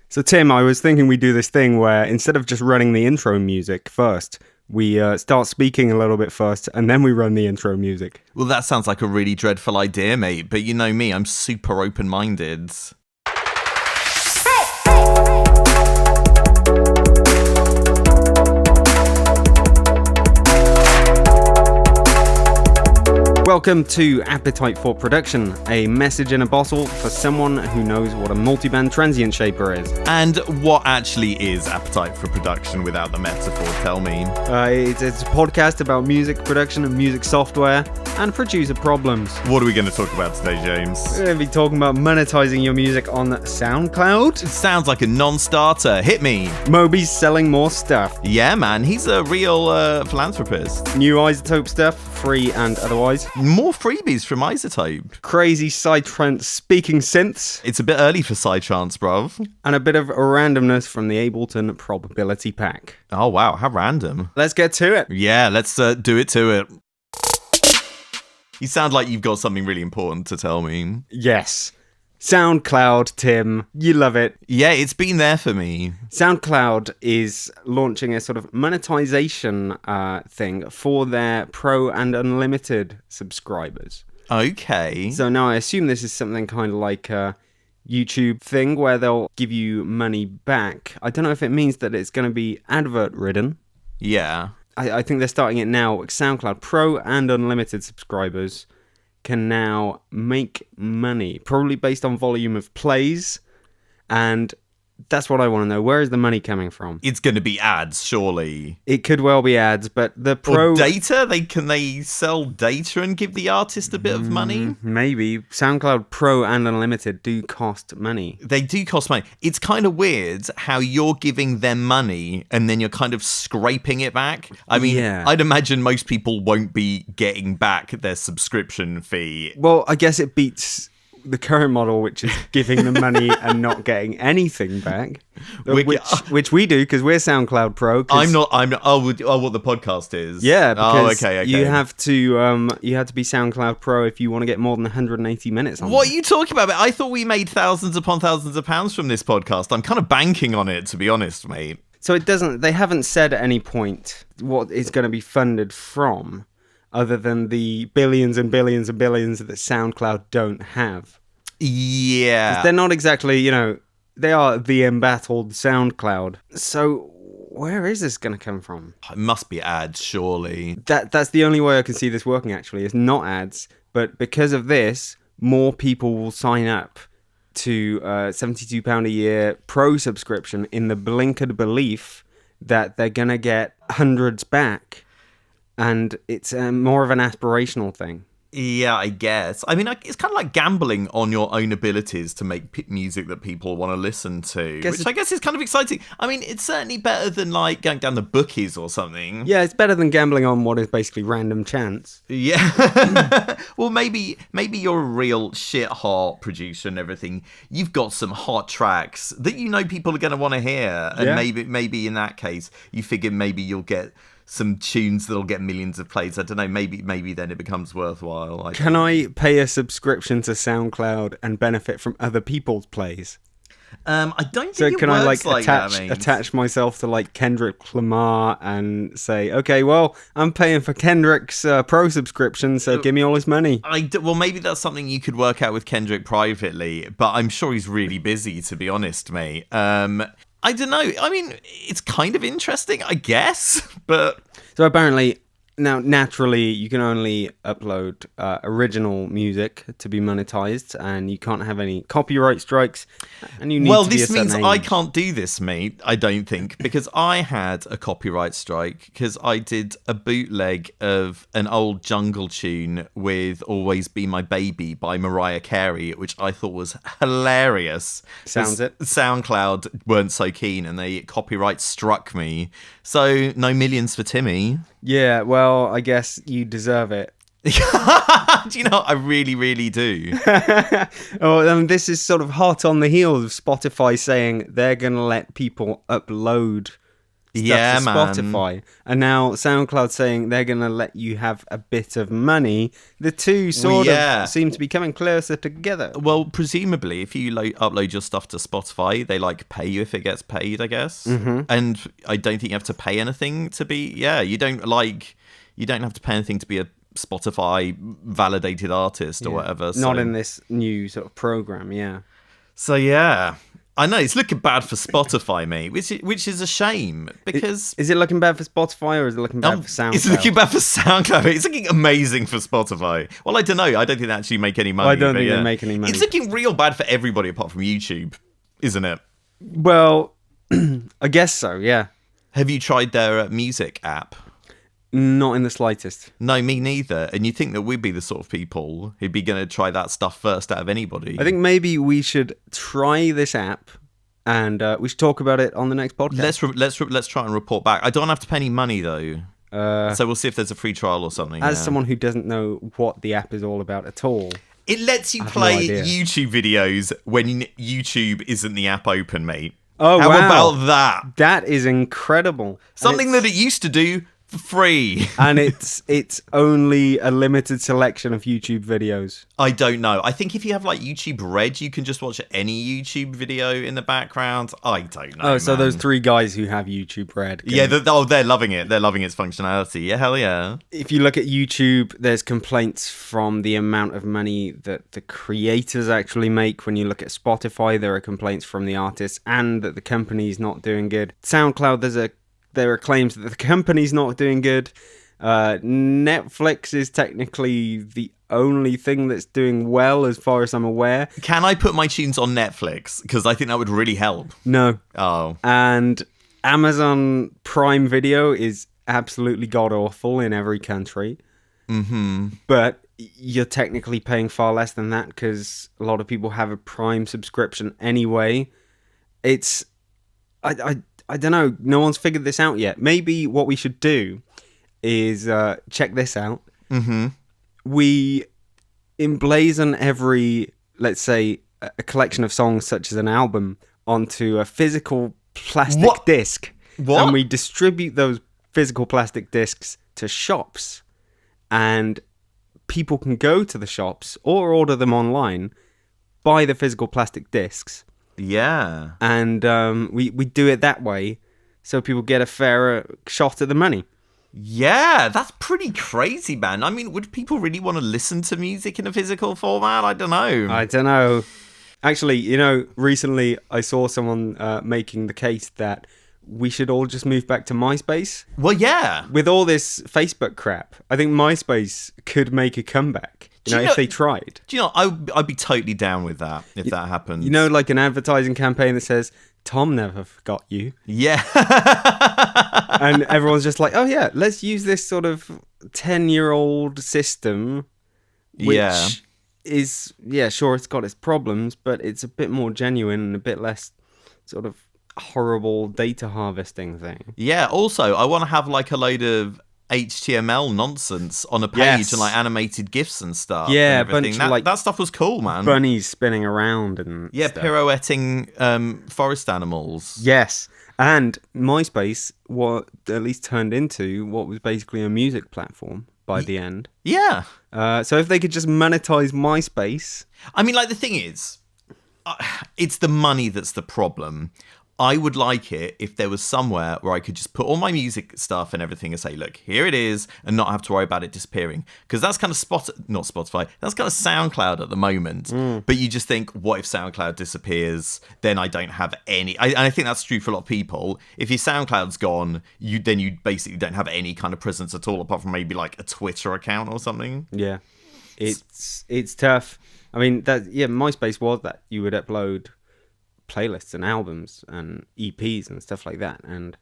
So, Tim, I was thinking we do this thing where instead of just running the intro music first, we start speaking a little bit first, and then we run the intro music. Well, that sounds like a really dreadful idea, mate. But you know me, I'm super open-minded. Welcome to Appetite for Production, a message in a bottle for someone who knows what a multiband transient shaper is. And what actually is Appetite for Production without the metaphor? Tell me. It's a podcast about music production and music software and producer problems. What are we going to talk about today, James? We're going to be talking about monetizing your music on SoundCloud. It sounds like a non-starter. Hit me. Moby's selling more stuff. Yeah, man. He's a real philanthropist. New Isotope stuff, free and otherwise. More freebies from Isotope. Crazy Psytrance speaking synths. It's a bit early for Psytrance, bruv. And a bit of randomness from the Ableton probability pack. Oh, wow. How random. Let's get to it. Yeah, let's do it to it. You sound like you've got something really important to tell me. Yes. SoundCloud, Tim. You love it. Yeah, it's been there for me. SoundCloud is launching a sort of monetization thing for their Pro and Unlimited subscribers. Okay. So now I assume this is something kind of like a YouTube thing where they'll give you money back. I don't know if it means that it's going to be advert-ridden. Yeah. I think they're starting it now. SoundCloud Pro and Unlimited subscribers can now make money, probably based on volume of plays, and that's what I want to know. Where is the money coming from? It's going to be ads, surely. It could well be ads, but the Pro... Or data? Can they sell data and give the artist a bit of money? Maybe. SoundCloud Pro and Unlimited do cost money. They do cost money. It's kind of weird how you're giving them money and then you're kind of scraping it back. I mean, Yeah. I'd imagine most people won't be getting back their subscription fee. Well, I guess it beats the current model, which is giving them money and not getting anything back, which we do because we're SoundCloud Pro. I'm not. Oh, what the podcast is? Yeah. Because okay. You have to be SoundCloud Pro if you want to get more than 180 minutes on. What are you talking about? I thought we made thousands upon thousands of pounds from this podcast. I'm kind of banking on it, to be honest, mate. So it doesn't. They haven't said at any point what it's going to be funded from, other than the billions and billions and billions that SoundCloud don't have. Yeah. They're not exactly, they are the embattled SoundCloud. So where is this going to come from? It must be ads, surely. That's the only way I can see this working, actually. It's not ads, but because of this, more people will sign up to £72 a year pro subscription in the blinkered belief that they're going to get hundreds back. And it's more of an aspirational thing. Yeah, I guess. I mean, it's kind of like gambling on your own abilities to make music that people want to listen to, which I guess is kind of exciting. I mean, it's certainly better than like going down the bookies or something. Yeah, it's better than gambling on what is basically random chance. Yeah. Well, maybe you're a real shit hot producer and everything. You've got some hot tracks that people are going to want to hear, and maybe in that case, you figure maybe you'll get some tunes that'll get millions of plays. I don't know, maybe then it becomes worthwhile. Can I pay a subscription to SoundCloud and benefit from other people's plays? I don't think so it can works I like that, attach myself to like Kendrick Lamar and say, okay, well, I'm paying for Kendrick's pro subscription, so give me all his money. Well, maybe that's something you could work out with Kendrick privately, but I'm sure he's really busy, to be honest, mate. I don't know. I mean, it's kind of interesting, I guess, but... So apparently, now, naturally, you can only upload original music to be monetized, and you can't have any copyright strikes, and you need to be a certain this means age. I can't do this, mate, I don't think, because I had a copyright strike, because I did a bootleg of an old jungle tune with Always Be My Baby by Mariah Carey, which I thought was hilarious. Sounds it. SoundCloud weren't so keen, and they copyright struck me. So, no millions for Timmy. Yeah, well, I guess you deserve it. Do you know what? I really, really do. This is sort of hot on the heels of Spotify saying they're going to let people upload Yeah, to man. Spotify, and now SoundCloud saying they're going to let you have a bit of money. The two sort of seem to be coming closer together. Well, presumably, if you upload your stuff to Spotify, they like pay you if it gets paid, I guess. Mm-hmm. And I don't think you have to pay anything to be. Yeah, you don't have to pay anything to be a Spotify validated artist or whatever. So. Not in this new sort of program, yeah. So yeah. I know, it's looking bad for Spotify, mate, which is a shame, because... Is it looking bad for Spotify, or is it looking bad for SoundCloud? It's looking bad for SoundCloud. It's looking amazing for Spotify. Well, I don't know. I don't think they actually make any money. I don't think they make any money. It's looking real bad for everybody apart from YouTube, isn't it? Well, I guess so, yeah. Have you tried their music app? Not in the slightest. No, me neither. And you think that we'd be the sort of people who'd be going to try that stuff first out of anybody? I think maybe we should try this app, and we should talk about it on the next podcast. Let's try and report back. I don't have to pay any money though, so we'll see if there's a free trial or something. As someone who doesn't know what the app is all about at all, it lets you play YouTube videos when YouTube isn't the app open, mate. Oh, how wow. about that? That is incredible. Something that it used to do for free. And it's only a limited selection of YouTube videos. I don't know. I think if you have like YouTube Red, you can just watch any YouTube video in the background. I don't know. Oh, so those three guys who have YouTube Red. Yeah, they're loving it. They're loving its functionality. Yeah, hell yeah. If you look at YouTube, there's complaints from the amount of money that the creators actually make. When you look at Spotify, there are complaints from the artists and that the company's not doing good. SoundCloud, there are claims that the company's not doing good. Netflix is technically the only thing that's doing well as far as I'm aware. Can I put my tunes on Netflix? Because I think that would really help. No. Oh. And Amazon Prime Video is absolutely god-awful in every country. Mm-hmm. But you're technically paying far less than that because a lot of people have a Prime subscription anyway. It's... I don't know. No one's figured this out yet. Maybe what we should do is check this out. Mm-hmm. We emblazon every, let's say, a collection of songs such as an album onto a physical plastic disc. What? And we distribute those physical plastic discs to shops. And people can go to the shops or order them online, buy the physical plastic discs. Yeah. And we do it that way so people get a fairer shot at the money. Yeah, that's pretty crazy, man. I mean, would people really want to listen to music in a physical format? I don't know. Actually, recently I saw someone making the case that we should all just move back to MySpace. Well, yeah. With all this Facebook crap, I think MySpace could make a comeback. If they tried. Do you know, I'd be totally down with that if that happened. Like an advertising campaign that says, Tom never forgot you. Yeah. And everyone's just like, oh yeah, let's use this sort of 10-year-old system, which is, sure, it's got its problems, but it's a bit more genuine and a bit less sort of horrible data harvesting thing. Yeah, also, I want to have like a load of HTML nonsense on a page and like animated GIFs and stuff. Yeah, and everything. That stuff was cool, man. Bunnies spinning around and stuff. Pirouetting forest animals. Yes, and MySpace at least turned into what was basically a music platform by the end. Yeah. So if they could just monetize MySpace, I mean, like the thing is, it's the money that's the problem. I would like it if there was somewhere where I could just put all my music stuff and everything and say, look, here it is, and not have to worry about it disappearing. Because that's kind of not Spotify, that's kind of SoundCloud at the moment. But you just think, what if SoundCloud disappears? Then I don't have any. I think that's true for a lot of people. If your SoundCloud's gone, then you basically don't have any kind of presence at all, apart from maybe like a Twitter account or something. Yeah, it's tough. I mean, MySpace was that you would upload playlists and albums and EPs and stuff like that, and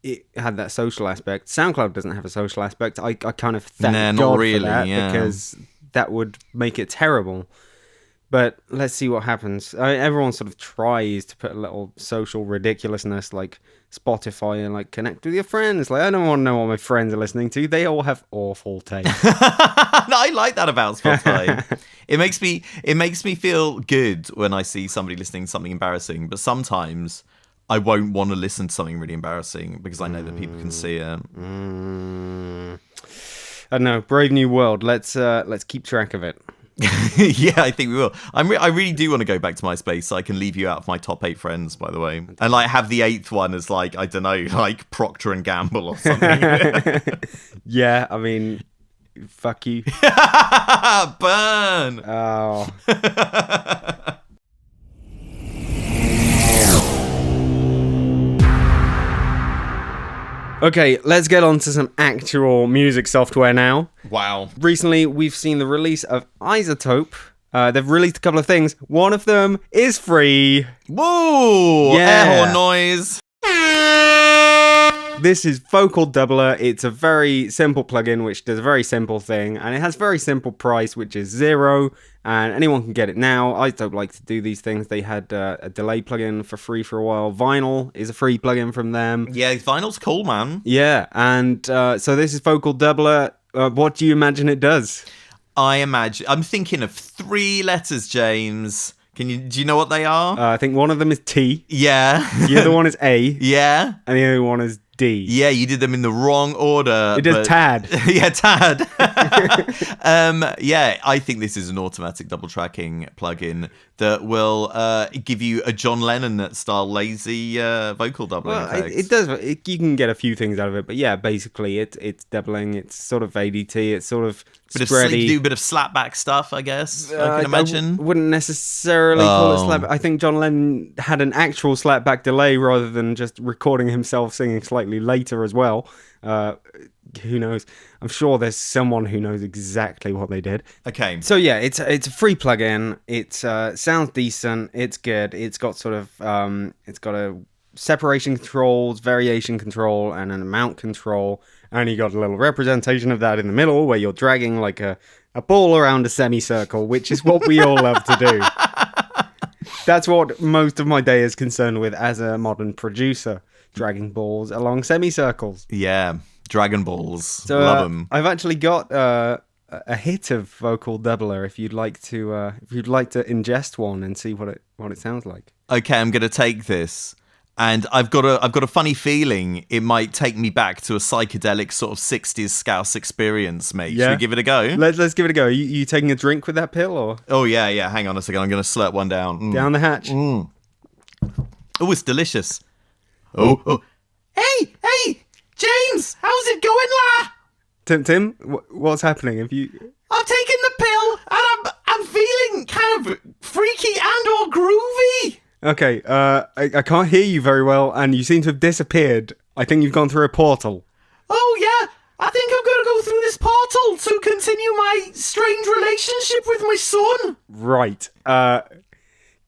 it had that social aspect. SoundCloud doesn't have a social aspect. I kind of thank God for that, because that would make it terrible. But let's see what happens. Everyone sort of tries to put a little social ridiculousness like Spotify and like connect with your friends. Like, I don't want to know what my friends are listening to. They all have awful taste. No, I like that about Spotify. It makes me feel good when I see somebody listening to something embarrassing. But sometimes I won't want to listen to something really embarrassing because I know that people can see it. I don't know. Brave New World. Let's keep track of it. Yeah, I think we will. I really do want to go back to MySpace so I can leave you out of my top 8 friends, by the way. And like have the 8th one as like, I don't know, like Procter and Gamble or something. Yeah, I mean, fuck you. Burn! Oh. Okay, let's get on to some actual music software now. Wow. Recently, we've seen the release of iZotope. They've released a couple of things. One of them is free. Whoa! Yeah. Air horn noise. This is Vocal Doubler. It's a very simple plugin which does a very simple thing, and it has very simple price, which is $0, and anyone can get it now. iZotope like to do these things. They had a delay plugin for free for a while. Vinyl is a free plugin from them. Yeah, Vinyl's cool, man. Yeah, and so this is Vocal Doubler. What do you imagine it does? I'm thinking of 3 letters, James. Do you know what they are? I think one of them is T. Yeah. The other one is A. Yeah. And the other one is D. Yeah, you did them in the wrong order. It does TAD. Yeah, TAD. Yeah, I think this is an automatic double tracking plugin that will give you a John Lennon style lazy vocal doubling effects. It does. You can get a few things out of it, but yeah, basically it's doubling. It's sort of ADT. It's sort of spready. Do a bit of slapback stuff, I guess. I can imagine. I wouldn't necessarily call it slapback. I think John Lennon had an actual slapback delay rather than just recording himself singing slightly later as well. Who knows? I'm sure there's someone who knows exactly what they did. Okay. So yeah, it's a free plugin. It sounds decent. It's good. It's got sort of it's got a separation controls, variation control, and an amount control. And you got a little representation of that in the middle where you're dragging like a ball around a semicircle, which is what we all love to do. That's what most of my day is concerned with as a modern producer, dragging balls along semicircles. Yeah, Dragon Balls. So, love them. I've actually got a hit of Vocal Doubler if you'd like to ingest one and see what it sounds like. Okay, I'm gonna take this. And I've got a funny feeling it might take me back to a psychedelic sort of 60s Scouse experience, mate. Yeah. Should we give it a go? Let's give it a go. You taking a drink with that pill or? Oh, yeah. Hang on a second. I'm going to slurp one down. Down the hatch. Oh, it's delicious. Oh. Hey, James, how's it going, la? Tim, what's happening? I've taken the pill and I'm feeling kind of freaky and or groovy. Okay, I can't hear you very well, and you seem to have disappeared. I think you've gone through a portal. Oh, yeah. I think I'm going to go through this portal to continue my strange relationship with my son. Right.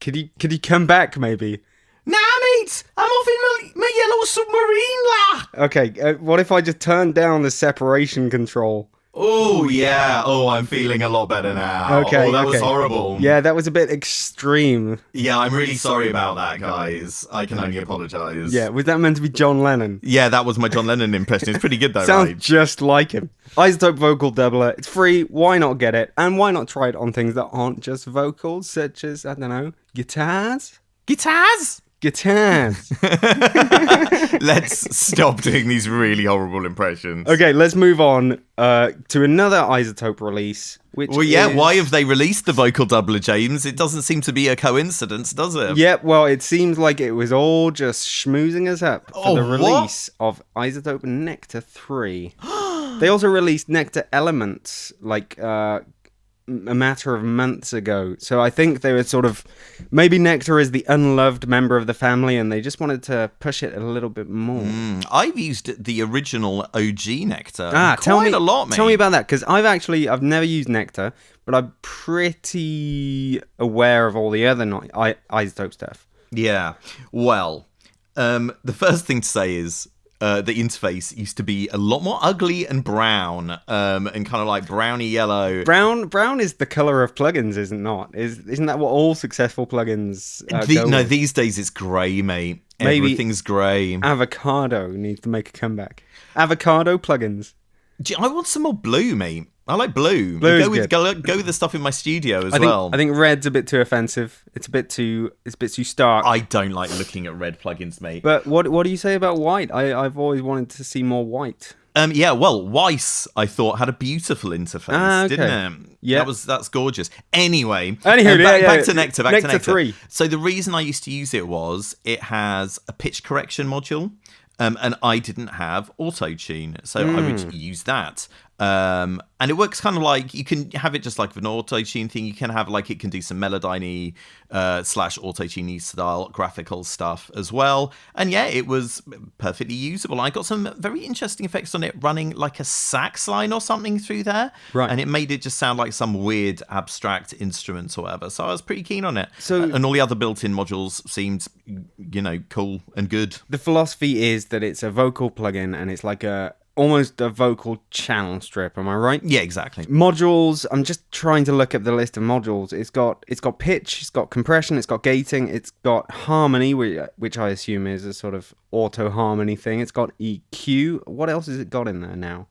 Could you come back, maybe? Nah, mate. I'm off in my yellow submarine, la. Okay, what if I just turn down the separation control? Oh, yeah. Oh, I'm feeling a lot better now. Okay, that was horrible. Yeah, that was a bit extreme. Yeah, I'm really sorry about that, guys. I can only apologise. Yeah, was that meant to be John Lennon? Yeah, that was my John Lennon impression. It's pretty good, though, Sounds right? just like him. iZotope Vocal Doubler. It's free. Why not get it? And why not try it on things that aren't just vocals, such as, I don't know, guitars? Guitars! Let's stop doing these really horrible impressions. Okay, let's move on to another iZotope release. Why have they released the Vocal Doubler, James? It doesn't seem to be a coincidence, does it? Yeah, well, it seems like it was all just schmoozing us up for the release of iZotope Nectar 3. They also released Nectar Elements, like a matter of months ago. So I think they were sort of, maybe Nectar is the unloved member of the family and they just wanted to push it a little bit more. I've used the original OG Nectar tell me a lot, mate. Tell me about that, because I've never used Nectar, but I'm pretty aware of all the other iZotope stuff. Yeah, well, the first thing to say is the interface used to be a lot more ugly and brown, and kind of like browny yellow. Brown is the color of plugins, isn't that what all successful plugins go with? These days it's grey, mate. Maybe everything's grey. Avocado needs to make a comeback. Avocado plugins. I want some more blue, mate. I like blue. Blue's Go with good. go with the stuff in my studio as I well. think red's a bit too offensive. It's a bit too stark. I don't like looking at red plugins, mate. But what do you say about white? I've always wanted to see more white. Yeah, well, Weiss, I thought, had a beautiful interface, okay. didn't it? Yeah. That's gorgeous. Anyway, Anywho, back to Nectar, back to Nectar. 3. So the reason I used to use it was it has a pitch correction module, and I didn't have auto-tune, so I would use that. And it works kind of like, you can have it just like an auto-tune thing. You can have like, it can do some Melodyne / auto-tune style graphical stuff as well. And yeah, it was perfectly usable. I got some very interesting effects on it running like a sax line or something through there. Right. And it made it just sound like some weird abstract instrument or whatever. So I was pretty keen on it. So, and all the other built-in modules seemed, cool and good. The philosophy is that it's a vocal plugin and it's like almost a vocal channel strip, am I right? Yeah, exactly. Modules, I'm just trying to look at the list of modules. It's got pitch, it's got compression, it's got gating, it's got harmony, which I assume is a sort of auto harmony thing. It's got EQ. What else has it got in there now?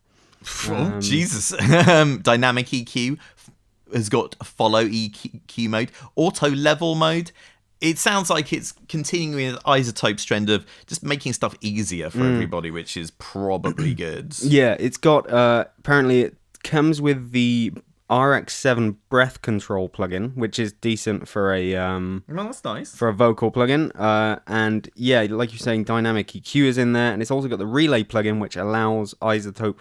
Jesus. Dynamic EQ has got follow EQ mode, auto level mode. It sounds like it's continuing with Isotope's trend of just making stuff easier for everybody, which is probably good. Yeah, it's got, apparently it comes with the RX7 breath control plugin, which is decent for a Well, that's nice. for a vocal plugin. And yeah, like you're saying, dynamic EQ is in there, and it's also got the relay plugin, which allows Isotope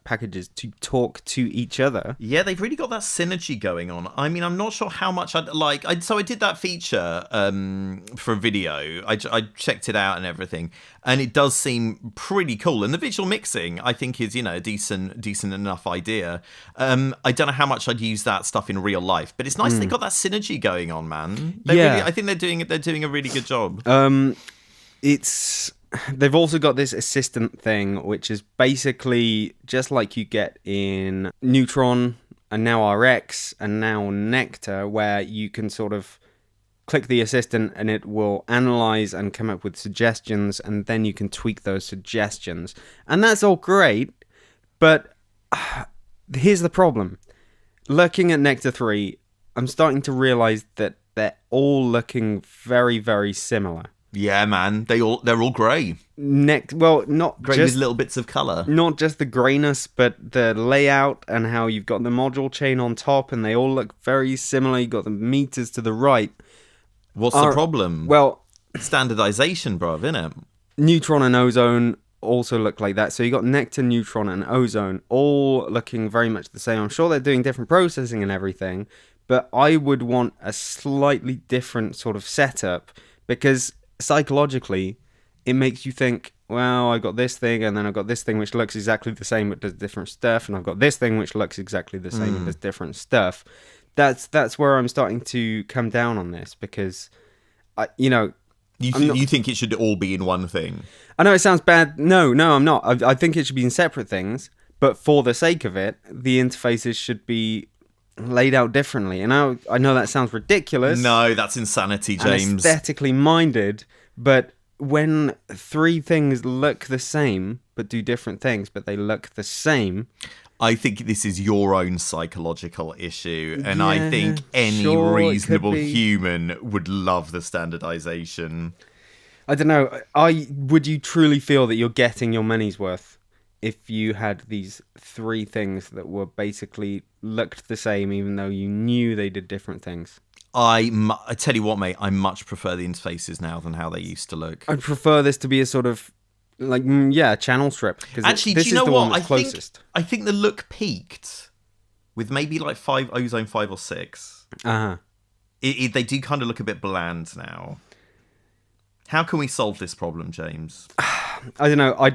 packages to talk to each other. Yeah, they've really got that synergy going on. I mean, I'm not sure how much I'd like. So I did that feature for a video. I checked it out and everything, and it does seem pretty cool. And the visual mixing, I think, is a decent enough idea. I don't know how much I'd use that stuff in real life, but it's nice they got that synergy going on, man. I think they're doing a really good job. They've also got this assistant thing, which is basically just like you get in Neutron and now RX and now Nectar, where you can sort of click the assistant and it will analyze and come up with suggestions, and then you can tweak those suggestions. And that's all great, but here's the problem. Looking at Nectar 3, I'm starting to realize that they're all looking very, very similar. Yeah, man, they're all grey. Not grey just with little bits of colour. Not just the greyness, but the layout and how you've got the module chain on top, and they all look very similar. You've got the meters to the right. What's the problem? Well, standardization, bruv, innit? Neutron and Ozone also look like that. So you got Nectar, Neutron, and Ozone all looking very much the same. I'm sure they're doing different processing and everything, but I would want a slightly different sort of setup, because psychologically it makes you think, well, I got this thing, and then I've got this thing which looks exactly the same but does different stuff, and I've got this thing which looks exactly the same and does different stuff. That's where I'm starting to come down on this, because you think it should all be in one thing. I know it sounds bad. No, I'm not. I think it should be in separate things, but for the sake of it, the interfaces should be laid out differently. And I know that sounds ridiculous. No, that's insanity, James. And aesthetically minded, but when three things look the same but do different things, but they look the same, I think this is your own psychological issue, and I think any reasonable human would love the standardization. I don't know. Would you truly feel that you're getting your money's worth if you had these three things that were basically looked the same, even though you knew they did different things? I tell you what, mate, I much prefer the interfaces now than how they used to look. I'd prefer this to be a sort of, channel strip. Actually, do you know what? I think the look peaked with maybe like Ozone 5 or 6. Uh-huh. They do kind of look a bit bland now. How can we solve this problem, James? I don't know. I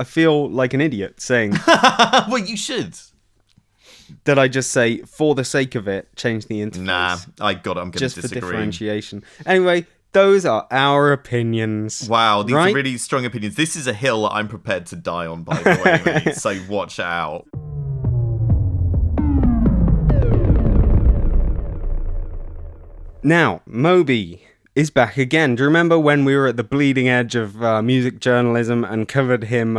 feel like an idiot saying... Well, you should. Did I just say, for the sake of it, change the interface? Nah, I'm going to disagree. Just for differentiation. Anyway, those are our opinions. Wow, these are really strong opinions. This is a hill that I'm prepared to die on, by the way, mate, so watch out. Now, Moby is back again. Do you remember when we were at the bleeding edge of music journalism and covered him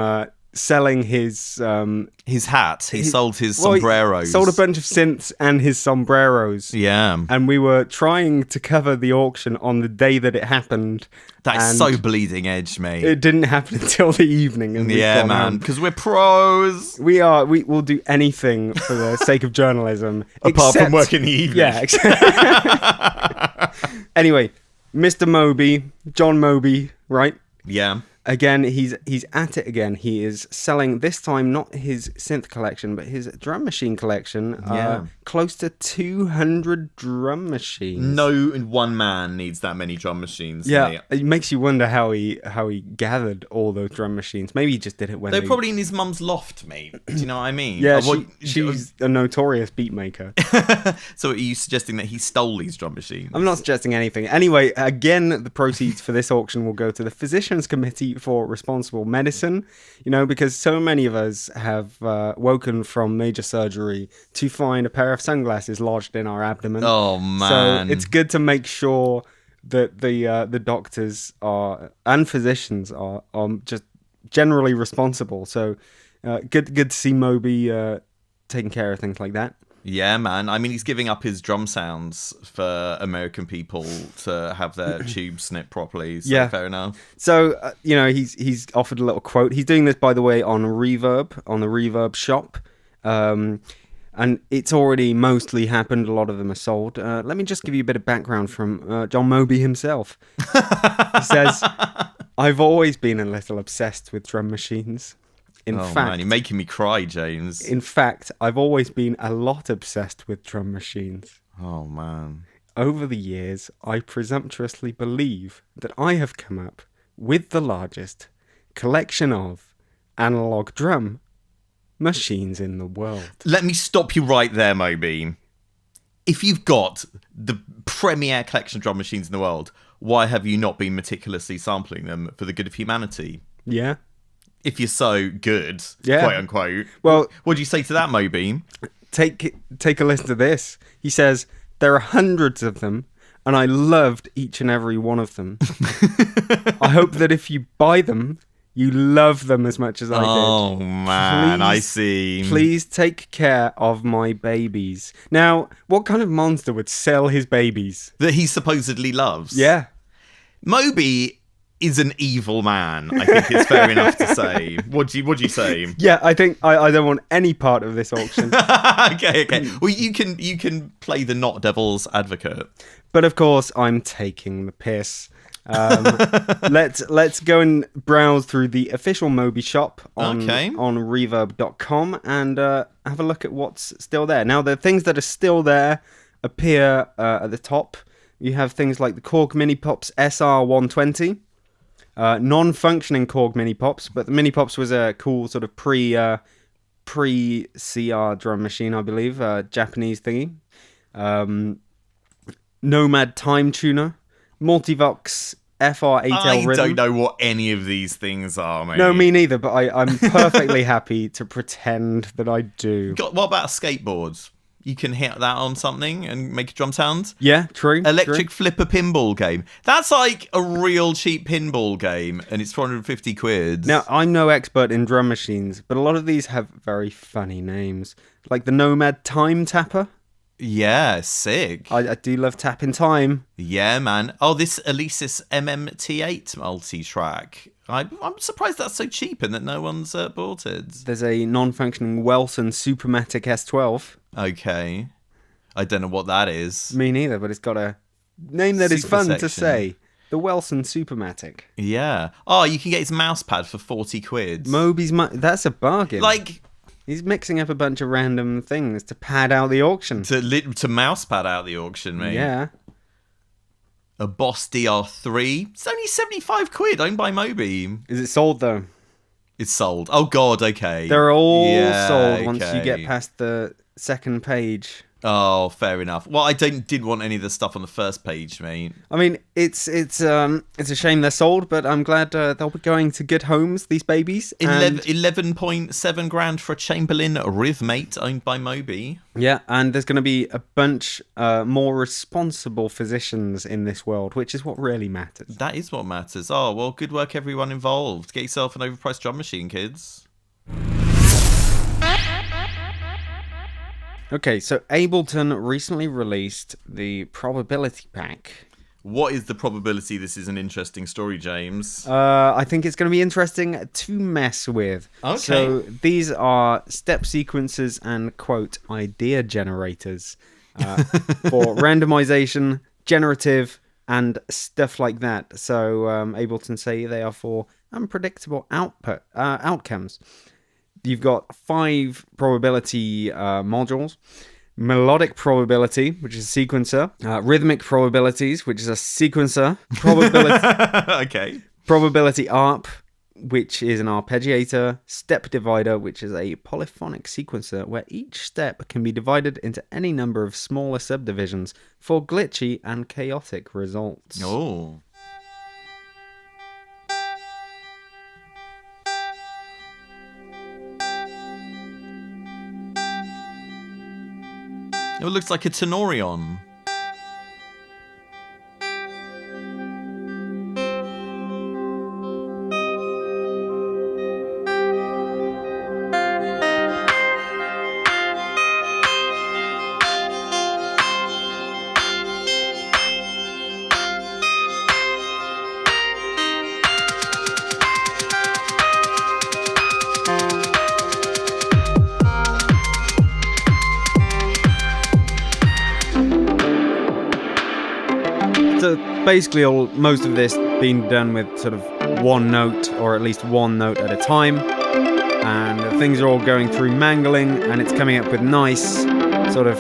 selling his hat. He sold his sombreros. He sold a bunch of synths and his sombreros. Yeah. And we were trying to cover the auction on the day that it happened. That's so bleeding edge, mate. It didn't happen until the evening. And yeah, man. Because we're pros. We are. We will do anything for the sake of journalism. Apart from work in the evening. Yeah. Anyway, Mr. Moby, John Moby, right? Yeah. Again, he's at it again. He is selling, this time, not his synth collection, but his drum machine collection. Close to 200 drum machines. No one man needs that many drum machines. Yeah, mate. it makes you wonder how he gathered all those drum machines. Maybe he just did it when they're probably in his mum's loft, mate. Do you know what I mean? Yeah, she's a notorious beat maker. So are you suggesting that he stole these drum machines? I'm not suggesting anything. Anyway, again, the proceeds for this auction will go to the Physicians Committee for Responsible Medicine, because so many of us have woken from major surgery to find a pair of sunglasses lodged in our abdomen. Oh, man. So it's good to make sure that the doctors and physicians are just generally responsible. So good to see Moby taking care of things like that. Yeah, man. I mean, he's giving up his drum sounds for American people to have their tubes snipped properly. So yeah, fair enough. So he's offered a little quote. He's doing this, by the way, on Reverb, on the Reverb shop, and it's already mostly happened. A lot of them are sold. Let me just give you a bit of background from John Moby himself. He says, "I've always been a little obsessed with drum machines. In fact, man, you're making me cry, James. In fact, I've always been a lot obsessed with drum machines. Oh, man. Over the years, I presumptuously believe that I have come up with the largest collection of analog drum machines in the world." Let me stop you right there, Moby. If you've got the premier collection of drum machines in the world, why have you not been meticulously sampling them for the good of humanity? Yeah. If you're so good, yeah, quote unquote. Well, what do you say to that, Moby? Take a listen to this. He says, "There are hundreds of them, and I loved each and every one of them. I hope that if you buy them, you love them as much as I did. Oh, man, I see. Please take care of my babies." Now, what kind of monster would sell his babies? That he supposedly loves. Yeah. Moby is an evil man, I think it's fair enough to say. What do you say? Yeah, I think I don't want any part of this auction. Okay. Well, you can play the not devil's advocate. But of course, I'm taking the piss. Let's go and browse through the official Moby shop on reverb.com and have a look at what's still there. Now, the things that are still there appear at the top. You have things like the Korg Mini Pops SR120. Non-functioning Korg Mini Pops, but the Mini Pops was a cool sort of pre-CR drum machine, I believe, Japanese thingy. Nomad Time Tuner, Multivox FR8L Rhythm. I don't know what any of these things are, mate. No, me neither, but I'm perfectly happy to pretend that I do. What about skateboards? You can hit that on something and make a drum sound. Yeah, true. Electric Flipper pinball game. That's like a real cheap pinball game, and it's 450 quid. Now, I'm no expert in drum machines, but a lot of these have very funny names. Like the Nomad Time Tapper. Yeah, sick. I do love tapping time. Yeah, man. Oh, this Alesis MMT8 multi-track. I'm surprised that's so cheap and that no one's bought it. There's a non-functioning Welson Supermatic S12. Okay. I don't know what that is. Me neither, but it's got a name that is fun to say. The Welson Supermatic. Yeah. Oh, you can get his mouse pad for 40 quid. Moby's... That's a bargain. Like... He's mixing up a bunch of random things to pad out the auction. To mouse pad out the auction, mate. Yeah. A Boss DR3. It's only 75 quid, owned by Moby. Is it sold, though? It's sold. Oh, God, okay. They're all sold once you get past the second page. Oh, fair enough. Well, I didn't want any of the stuff on the first page, mate. I mean, it's a shame they're sold, but I'm glad they'll be going to good homes, these babies. 11.7 grand for a Chamberlain Rhythmate owned by Moby. Yeah, and there's going to be a bunch more responsible physicians in this world, which is what really matters. That is what matters. Oh, well, good work, everyone involved. Get yourself an overpriced drum machine, kids. Okay, so Ableton recently released the probability pack. What is the probability? This is an interesting story, James. I think it's going to be interesting to mess with. Okay. So these are step sequences and, quote, idea generators for randomization, generative, and stuff like that. So Ableton say they are for unpredictable outcomes. You've got 5 probability modules. Melodic probability, which is a sequencer. Rhythmic probabilities, which is a sequencer. Okay. Probability ARP, which is an arpeggiator. Step divider, which is a polyphonic sequencer where each step can be divided into any number of smaller subdivisions for glitchy and chaotic results. Oh. It looks like a tenorion. So basically most of this being done with sort of one note, or at least one note at a time, and things are all going through mangling, and it's coming up with nice sort of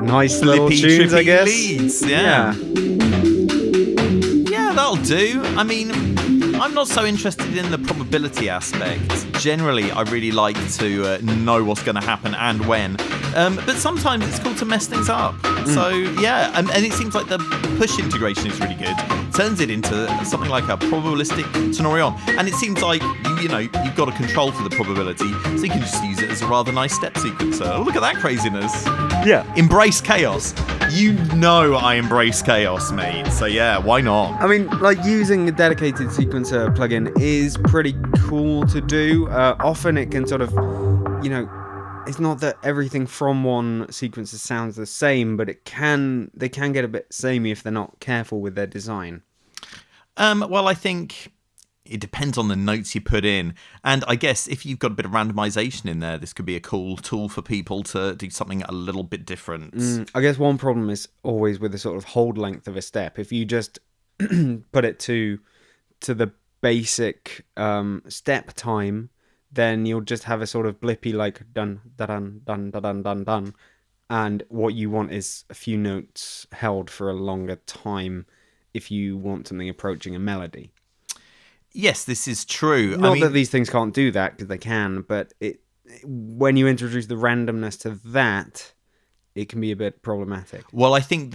nice little tunes, I guess. Leads, yeah. Yeah, that'll do. I mean, I'm not so interested in the probability aspect. Generally, I really like to know what's going to happen and when. But sometimes it's cool to mess things up. So, yeah, and it seems like the push integration is really good. Turns it into something like a probabilistic tenorion. And it seems like, you've got a control for the probability, so you can just use it as a rather nice step sequencer. Oh, look at that craziness. Yeah. Embrace chaos. You know I embrace chaos, mate. So, yeah, why not? I mean, like, using a dedicated sequencer plugin is pretty cool to do. Often it can sort of, it's not that everything from one sequencer sounds the same, but they can get a bit samey if they're not careful with their design. Well, I think it depends on the notes you put in. And I guess if you've got a bit of randomization in there, this could be a cool tool for people to do something a little bit different. I guess one problem is always with the sort of hold length of a step. If you just put it to the basic step time, then you'll just have a sort of blippy like dun dun dun dun dun dun dun, and what you want is a few notes held for a longer time if you want something approaching a melody. Yes, this is true. Not that these things can't do that, because they can, but when you introduce the randomness to that, it can be a bit problematic. Well, I think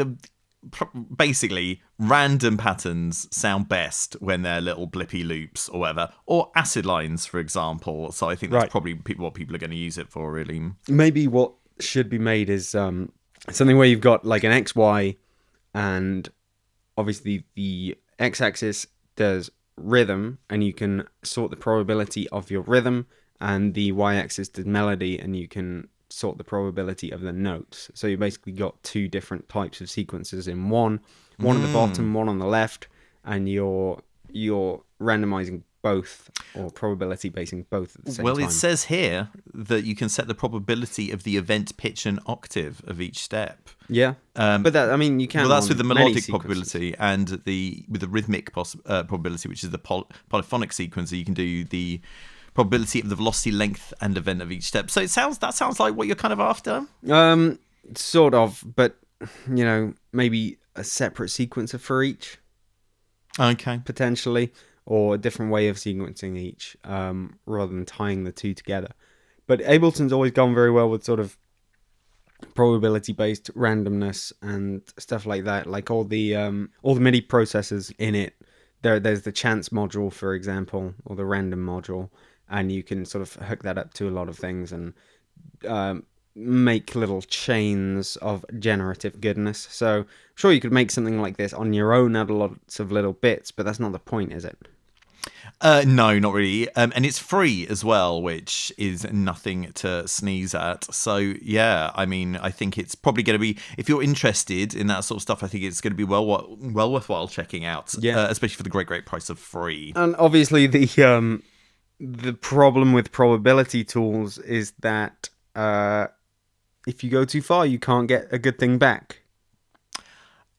basically random patterns sound best when they're little blippy loops or whatever, or acid lines, for example. So I think that's probably what people are going to use it for, really. Maybe what should be made is something where you've got like an XY, and obviously the x-axis does rhythm, and you can sort the probability of your rhythm, and the y-axis does melody, and you can sort the probability of the notes. So you basically got 2 different types of sequences in one at the bottom, one on the left, and you're randomizing both, or probability basing both at the same time. Well, it says here that you can set the probability of the event, pitch, and octave of each step. Yeah, but that, I mean, you can. Well, that's with the melodic probability, and with the rhythmic probability, which is the polyphonic sequencer. You can do the probability of the velocity, length, and event of each step. So that sounds like what you're kind of after. Sort of, but maybe a separate sequencer for each. Okay, potentially, or a different way of sequencing each, rather than tying the 2 together. But Ableton's always gone very well with sort of probability-based randomness and stuff like that. Like all the MIDI processors in it. There's the chance module, for example, or the random module, and you can sort of hook that up to a lot of things and make little chains of generative goodness. So I'm sure you could make something like this on your own, add lots of little bits, but that's not the point, is it? No, not really. And it's free as well, which is nothing to sneeze at. So, yeah, I mean, I think it's probably going to be, if you're interested in that sort of stuff, I think it's going to be well worthwhile checking out, especially for the great price of free. And obviously the problem with probability tools is that if you go too far, you can't get a good thing back.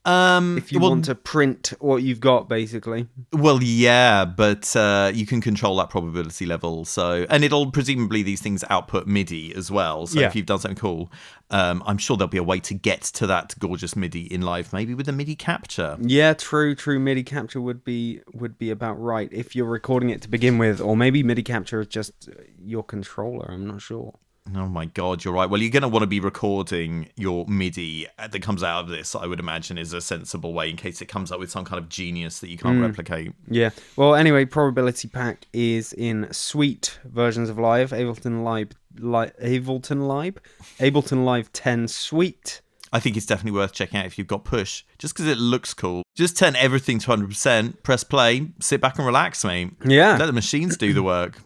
If you want to print what you've got, basically. Well, yeah, but you can control that probability level. So, and it'll presumably these things output MIDI as well. So if you've done something cool, I'm sure there'll be a way to get to that gorgeous MIDI in live, maybe with a MIDI capture. Yeah, true. MIDI capture would be about right if you're recording it to begin with, or maybe MIDI capture is just your controller. I'm not sure. Oh my God, you're right. Well, you're going to want to be recording your MIDI that comes out of this, I would imagine, is a sensible way in case it comes up with some kind of genius that you can't replicate. Yeah. Well, anyway, Probability Pack is in sweet versions of live. Ableton Live 10 Suite. I think it's definitely worth checking out if you've got Push, just because it looks cool. Just turn everything to 100%, press play, sit back and relax, mate. Yeah. Let the machines do the work.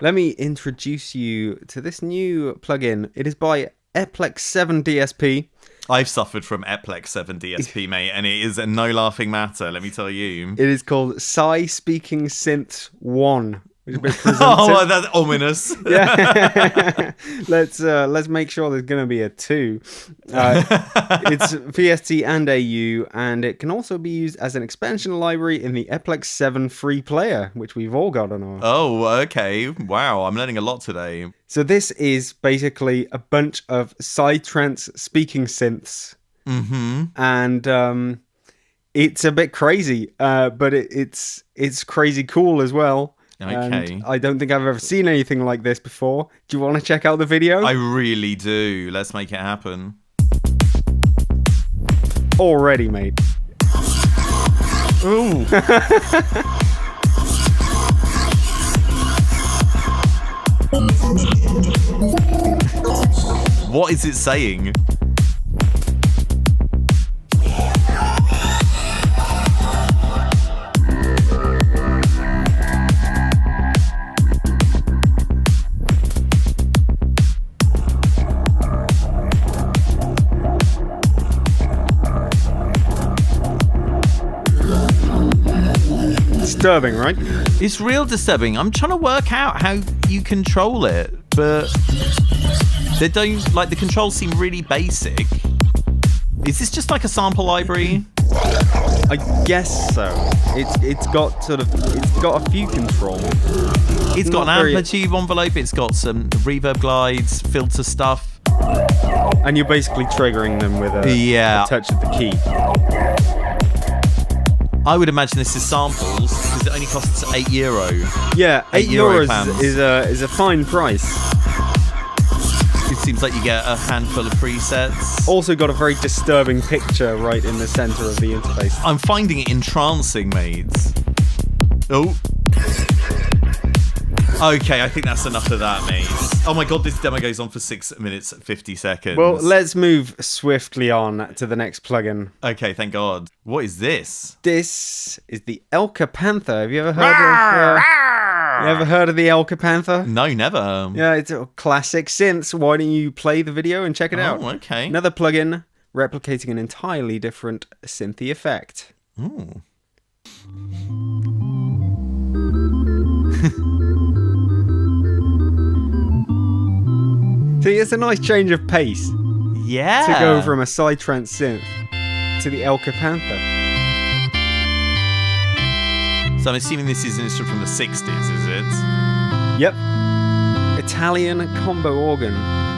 Let me introduce you to this new plugin. It is by Eplex 7 DSP. I've suffered from Eplex 7 DSP, mate, and it is a no laughing matter, let me tell you. It is called Psy Speaking Synth 1. Which is a bit oh, that's ominous. Yeah. Let's make sure there's going to be a 2. It's VST and AU, and it can also be used as an expansion library in the Eplex 7 free player, which we've all got on our... Oh, okay. Wow, I'm learning a lot today. So this is basically a bunch of Psytrance speaking synths. Mm-hmm. And it's a bit crazy, but it's crazy cool as well. Okay. And I don't think I've ever seen anything like this before. Do you want to check out the video? I really do. Let's make it happen. Already, mate. Ooh. What is it saying? Disturbing, right? It's real disturbing. I'm trying to work out how you control it, but they don't, like, the controls seem really basic. Is this just like a sample library? I guess so. It's got a few controls. It's got an amplitude envelope, it's got some reverb glides, filter stuff. And you're basically triggering them with a touch of the key. I would imagine this is samples because it only costs €8. Yeah, €8 is a fine price. It seems like you get a handful of presets. Also got a very disturbing picture right in the center of the interface. I'm finding it entrancing, mates. Oh. Okay, I think that's enough of that, mate. Oh my God, this demo goes on for 6 minutes, 50 seconds. Well, let's move swiftly on to the next plugin. Okay, thank God. What is this? This is the Elka Panther. Have you ever heard of the Elka Panther? No, never. Yeah, it's a classic synth. Why don't you play the video and check it out? Oh, okay. Another plugin replicating an entirely different synthy effect. Ooh. See, it's a nice change of pace. Yeah. To go from a Psytrance synth to the Elka Panther. So I'm assuming this is an instrument from the 60s, is it? Yep. Italian combo organ.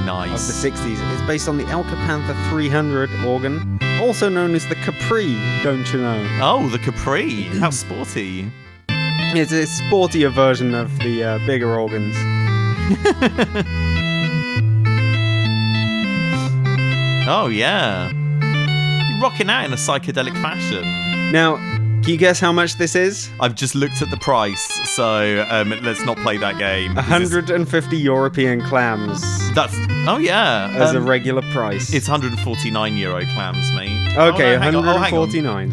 Nice. Of the 60s. It's based on the Elka Panther 300 organ, also known as the Capri, don't you know? Oh, the Capri. How sporty. It's a sportier version of the bigger organs. Oh, yeah. You're rocking out in a psychedelic fashion. Now, can you guess how much this is? I've just looked at the price, so let's not play that game. 150 European clams. That's... Oh, yeah. As a regular price. It's €149 clams, mate. Okay, hang on. 149.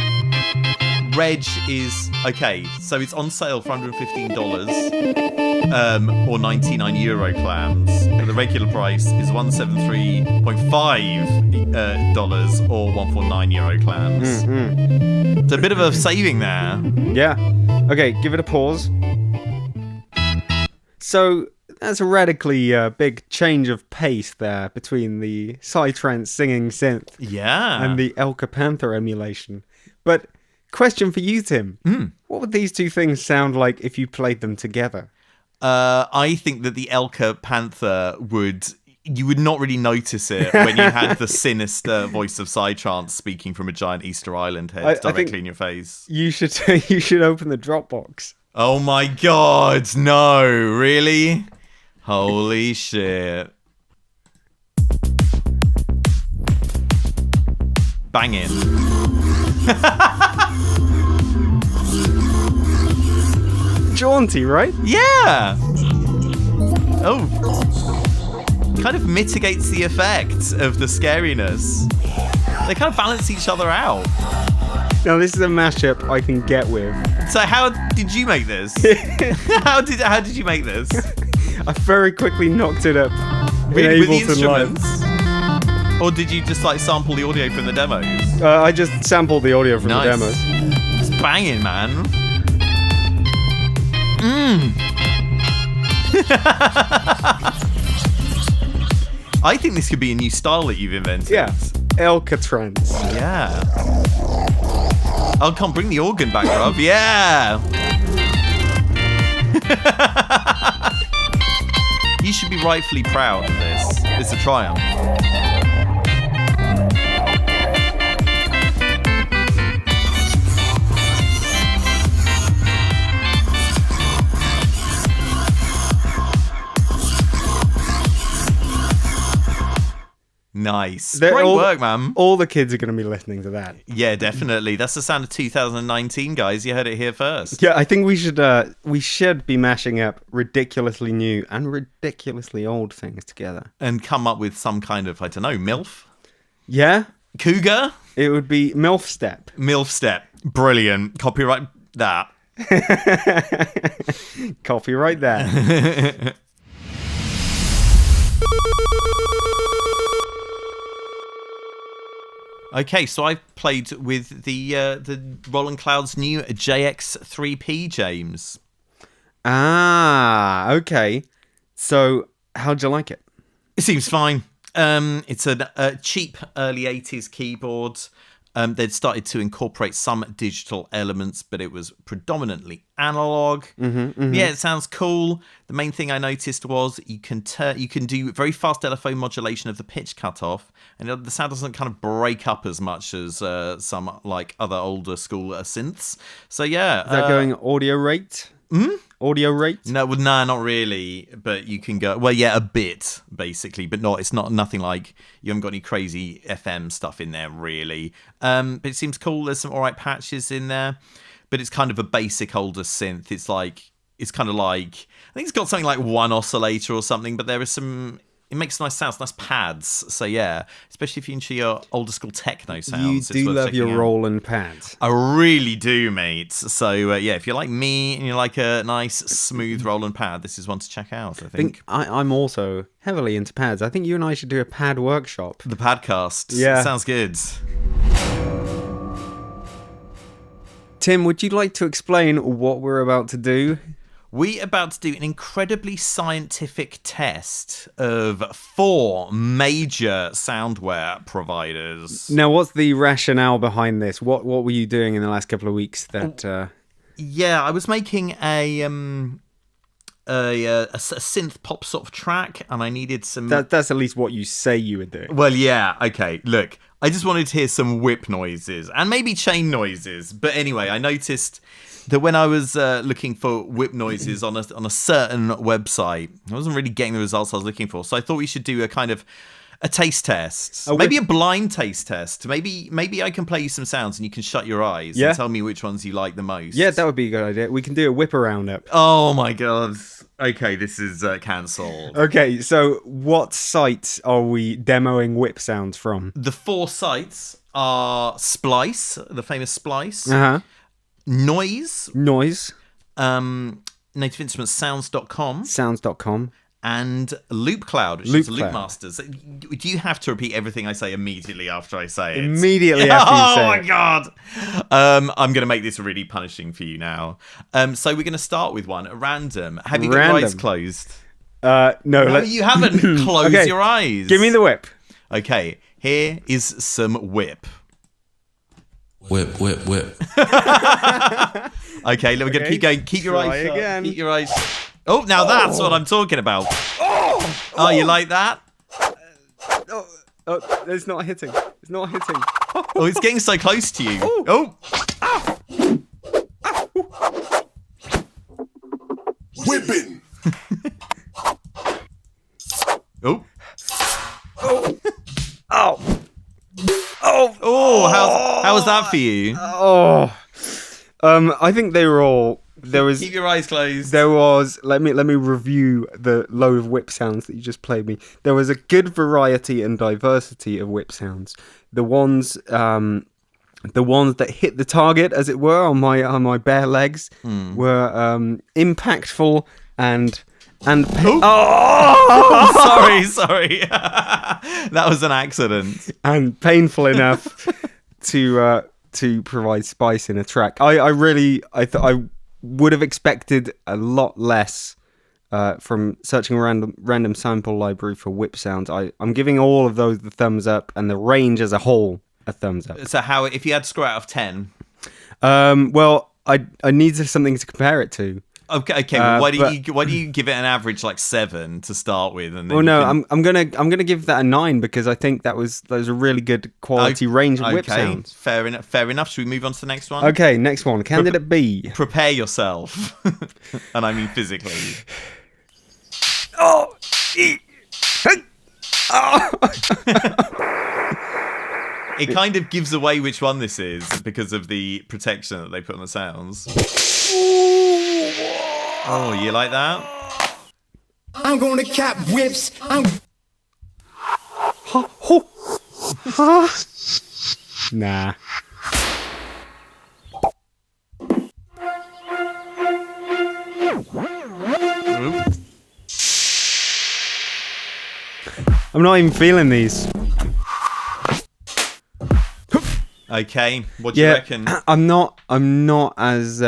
Reg is okay, so it's on sale for $115, or 99 euro clams. The regular price is $173.5 or 149 euro clams. It's a bit of a saving there. Yeah. Okay, give it a pause. So that's a radically big change of pace there between the Psytrance singing synth and the Elka Panther emulation. But question for you, Tim. What would these two things sound like if you played them together? I think that the Elka Panther you would not really notice it when you had the sinister voice of Psytrance speaking from a giant Easter Island head directly in your face. You should open the Dropbox. Oh my god, no, really? Holy shit. Banging. Jaunty, right? Yeah. Oh. Kind of mitigates the effect of the scariness. They kind of balance each other out. Now this is a mashup I can get with. So how did you make this? How did you make this? I very quickly knocked it up. Really, with the instruments? Or did you just like sample the audio from the demos? I just sampled the audio from the demos. It's banging, man. I think this could be a new style that you've invented. Yeah, Elka Trance. Yeah. Oh, come bring the organ back, Rob. Yeah. You should be rightfully proud of this. It's a triumph. Nice. Great work, man. All the kids are going to be listening to that. Yeah, definitely. That's the sound of 2019, guys. You heard it here first. Yeah, I think we should be mashing up ridiculously new and ridiculously old things together. And come up with some kind of, I don't know, MILF? Yeah. Cougar? It would be MILF Step. MILF Step. Brilliant. Copyright that. Copyright that. Okay, so I've played with the Roland Cloud's new JX3P, James. Ah, okay. So, how'd you like it? It seems fine. It's a cheap early 80s keyboard. They'd started to incorporate some digital elements, but it was predominantly analog. Yeah, it sounds cool. The main thing I noticed was you can do very fast LFO modulation of the pitch cutoff, and the sound doesn't kind of break up as much as some like other older school synths. So yeah, is that going audio rate? Audio rate? No, not really. But you can go a bit basically, but it's not nothing like you haven't got any crazy FM stuff in there really. But it seems cool. There's some alright patches in there, but it's kind of a basic older synth. It's kind of like I think it's got something like one oscillator or something, but there is some. It makes nice sounds, nice pads. So yeah, especially if you're into your older school techno sounds. You do love your Roland pads. I really do, mate. So yeah, if you're like me and you like a nice smooth Roland pad, this is one to check out. I think I'm also heavily into pads. I think you and I should do a pad workshop. The Padcast. Yeah, sounds good. Tim, would you like to explain what we're about to do? We're about to do an incredibly scientific test of 4 major soundware providers. Now, what's the rationale behind this? What were you doing in the last couple of weeks that... Yeah, I was making a synth pop sort of track, and I needed some... That's at least what you say you were doing. Well, yeah, okay, look. I just wanted to hear some whip noises, and maybe chain noises. But anyway, I noticed that when I was looking for whip noises on a certain website, I wasn't really getting the results I was looking for. So I thought we should do a kind of a taste test, maybe a blind taste test. Maybe I can play you some sounds and you can shut your eyes and tell me which ones you like the most. Yeah, that would be a good idea. We can do a whip around up. Oh my god. Okay, this is cancelled. Okay, so what sites are we demoing whip sounds from? The 4 sites are Splice, the famous Splice, Uh-huh. Noise, Noise. Native Instruments Sounds.com, Sounds.com. and LoopCloud, which Loop is Cloud. Loopmasters. Do you have to repeat everything I say immediately after I say it? Immediately after you say Oh my it. god! I'm going to make this really punishing for you now. So we're going to start with one at random. Have you got your eyes Random. closed? No, No, you haven't. Close Okay. your eyes. Give me the whip. Okay, here is some whip. Whip, whip, whip. Okay, we're going to keep going. Keep your Try eyes shut. again. Keep your eyes. Oh, now that's what I'm talking about. Oh, you like that? Oh, it's not hitting. It's not hitting. Oh, it's getting so close to you. Oh. Whipping. Oh. Oh. Oh, how was that for you? Oh. I think they were all. Keep your eyes closed. There was. Let me review the load of whip sounds that you just played me. There was a good variety and diversity of whip sounds. The ones that hit the target, as it were, on my bare legs, were impactful and. Sorry. That was an accident. And painful enough to provide spice in a track. I would have expected a lot less from searching a random sample library for whip sounds. I'm giving all of those the thumbs up, and the range as a whole a thumbs up. So how, if you had to score out of 10? Well, I need something to compare it to. Okay. Well, why do you give it an average like 7 to start with? And then Well, no, I'm gonna give that a 9 because I think that was a really good quality range of whip sounds. Fair enough. Should we move on to the next one? Okay, next one, Candidate B. Prepare yourself, and I mean physically. Oh. It kind of gives away which one this is because of the protection that they put on the sounds. Oh, you like that? I'm gonna cap whips. Nah. I'm not even feeling these. Okay, what do you reckon? I'm not as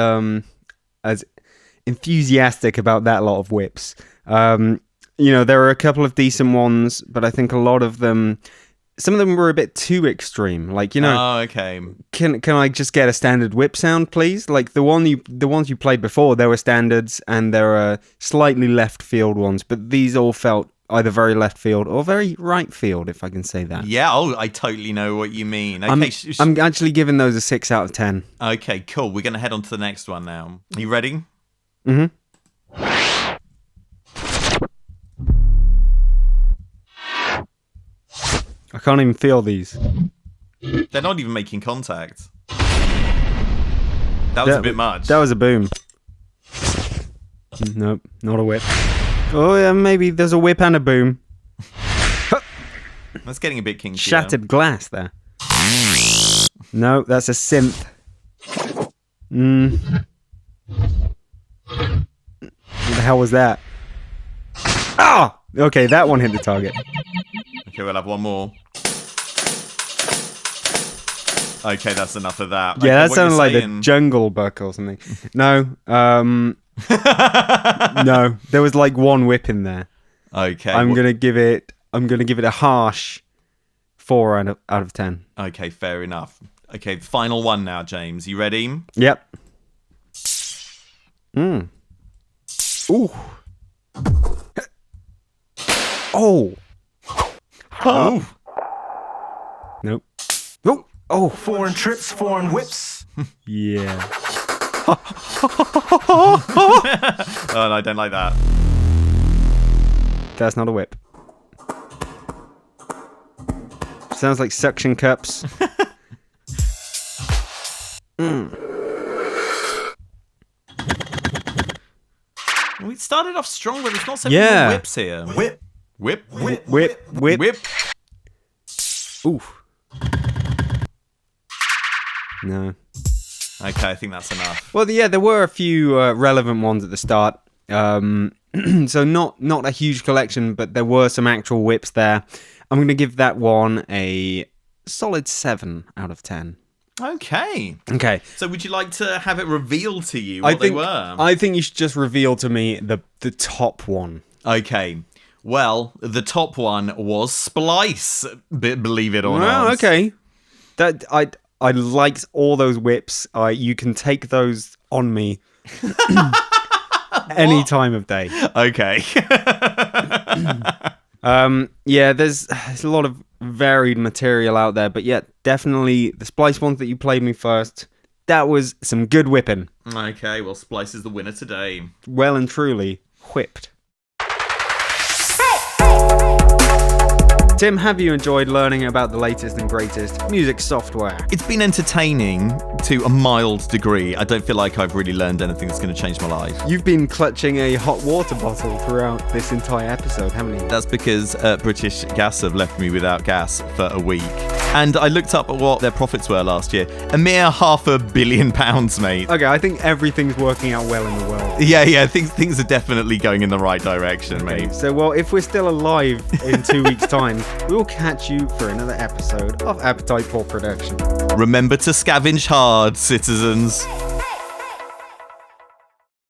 enthusiastic about that lot of whips. There are a couple of decent ones, but I think a lot of them, some of them were a bit too extreme. Like, Oh, okay. Can I just get a standard whip sound, please? Like the ones you played before, there were standards and there are slightly left field ones, but these all felt either very left field or very right field, if I can say that. Yeah, I totally know what you mean. I'm Okay, actually giving those a 6 out of 10. okay, cool. We're going to head on to the next one now. Are you ready? Mm-hmm. I can't even feel these. They're not even making contact. That was a bit much. That was a boom. Nope, not a whip. Oh yeah, maybe there's a whip and a boom. That's getting a bit kinky. Shattered glass there. No, that's a synth. What the hell was that? Ah! Okay, that one hit the target. Okay, we'll have one more. Okay, that's enough of that. Yeah, Okay, that what sounded you're like saying- the jungle buck or something. No, no, there was like one whip in there. Okay. I'm gonna give it a harsh 4 out of 10. Okay, fair enough. Okay, final one now, James. You ready? Yep. Ooh. Oh. Oh. Nope. Oh. Oh. Foreign trips, foreign whips. Yeah. Oh, no, I don't like that. That's not a whip. Sounds like suction cups. We started off strong, but there's not so many Yeah. whips here. Whip. Whip. Whip. Whip. Oof. No. Okay, I think that's enough. Well, yeah, there were a few relevant ones at the start. So not a huge collection, but there were some actual whips there. I'm going to give that one a solid 7 out of 10. Okay. So would you like to have it revealed to you what they were? I think you should just reveal to me the top one. Okay. Well, the top one was Splice, believe it or not. Oh, okay. That I liked all those whips. You can take those on me any time of day. Okay. Yeah, there's a lot of varied material out there, but yeah, definitely the Splice ones that you played me first, that was some good whipping. Okay, well, Splice is the winner today. Well and truly whipped. Tim, have you enjoyed learning about the latest and greatest music software? It's been entertaining to a mild degree. I don't feel like I've really learned anything that's going to change my life. You've been clutching a hot water bottle throughout this entire episode, haven't you? That's because British Gas have left me without gas for a week. And I looked up at what their profits were last year. A mere £500 million, mate. Okay, I think everything's working out well in the world. Yeah, things are definitely going in the right direction, mate. So, well, if we're still alive in 2 weeks' time, we'll catch you for another episode of Appetite for Production. Remember to scavenge hard, citizens.